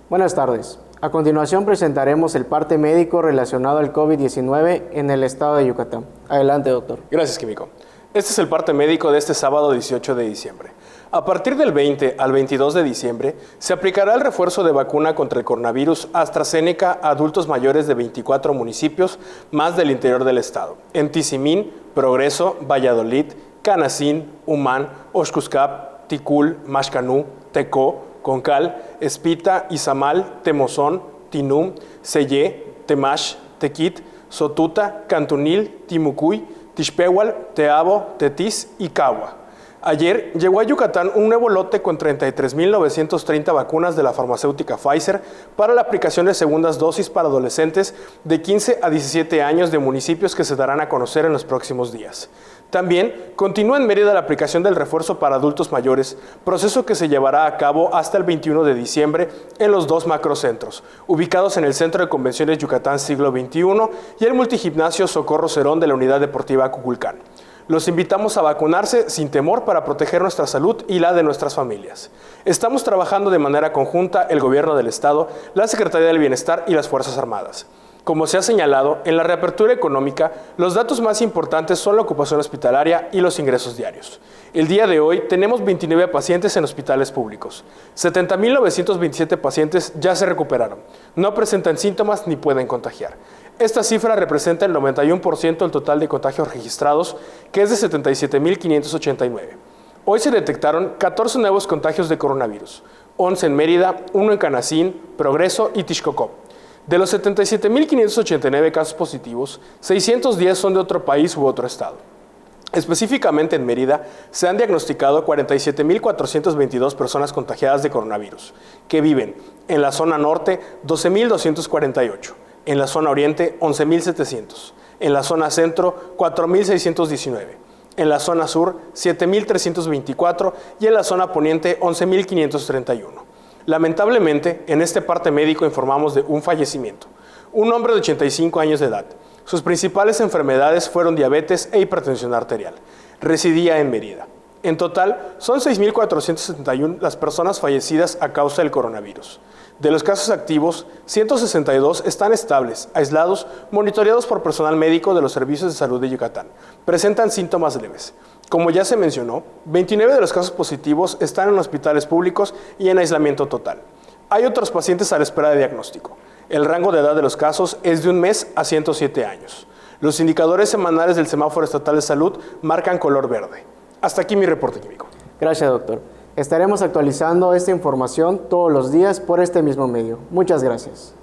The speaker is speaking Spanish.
Buenas tardes. A continuación presentaremos el parte médico relacionado al COVID-19 en el estado de Yucatán. Adelante, doctor. Gracias, Químico. Este es el parte médico de este sábado 18 de diciembre. A partir del 20 al 22 de diciembre, se aplicará el refuerzo de vacuna contra el coronavirus AstraZeneca a adultos mayores de 24 municipios más del interior del estado: en Tizimín, Progreso, Valladolid, Canacín, Humán, Oxcuscap, Ticul, Maxcanú, Tecó, Concal, Espita, Izamal, Temozón, Tinum, Sellé, Temax, Tequit, Sotuta, Cantunil, Timucuy, Tixpehual, Teabo, Tetis y Cahua. Ayer llegó a Yucatán un nuevo lote con 33.930 vacunas de la farmacéutica Pfizer para la aplicación de segundas dosis para adolescentes de 15 a 17 años de municipios que se darán a conocer en los próximos días. También continúa en Mérida la aplicación del refuerzo para adultos mayores, proceso que se llevará a cabo hasta el 21 de diciembre en los dos macrocentros, ubicados en el Centro de Convenciones Yucatán Siglo XXI y el multigimnasio Socorro Cerón de la Unidad Deportiva Cuculcán. Los invitamos a vacunarse sin temor para proteger nuestra salud y la de nuestras familias. Estamos trabajando de manera conjunta el Gobierno del Estado, la Secretaría del Bienestar y las Fuerzas Armadas. Como se ha señalado, en la reapertura económica, los datos más importantes son la ocupación hospitalaria y los ingresos diarios. El día de hoy tenemos 29 pacientes en hospitales públicos. 70.927 pacientes ya se recuperaron, no presentan síntomas ni pueden contagiar. Esta cifra representa el 91% del total de contagios registrados, que es de 77.589. Hoy se detectaron 14 nuevos contagios de coronavirus, 11 en Mérida, 1 en Canacín, Progreso y Tixcocó. De los 77.589 casos positivos, 610 son de otro país u otro estado. Específicamente en Mérida, se han diagnosticado 47.422 personas contagiadas de coronavirus, que viven en la zona norte 12.248, en la zona oriente 11.700, en la zona centro 4.619, en la zona sur 7.324 y en la zona poniente 11.531. Lamentablemente, en este parte médico informamos de un fallecimiento. Un hombre de 85 años de edad. Sus principales enfermedades fueron diabetes e hipertensión arterial. Residía en Mérida. En total, son 6.471 las personas fallecidas a causa del coronavirus. De los casos activos, 162 están estables, aislados, monitoreados por personal médico de los servicios de salud de Yucatán. Presentan síntomas leves. Como ya se mencionó, 29 de los casos positivos están en hospitales públicos y en aislamiento total. Hay otros pacientes a la espera de diagnóstico. El rango de edad de los casos es de 1 mes a 107 años. Los indicadores semanales del Semáforo Estatal de Salud marcan color verde. Hasta aquí mi reporte químico. Gracias, doctor. Estaremos actualizando esta información todos los días por este mismo medio. Muchas gracias.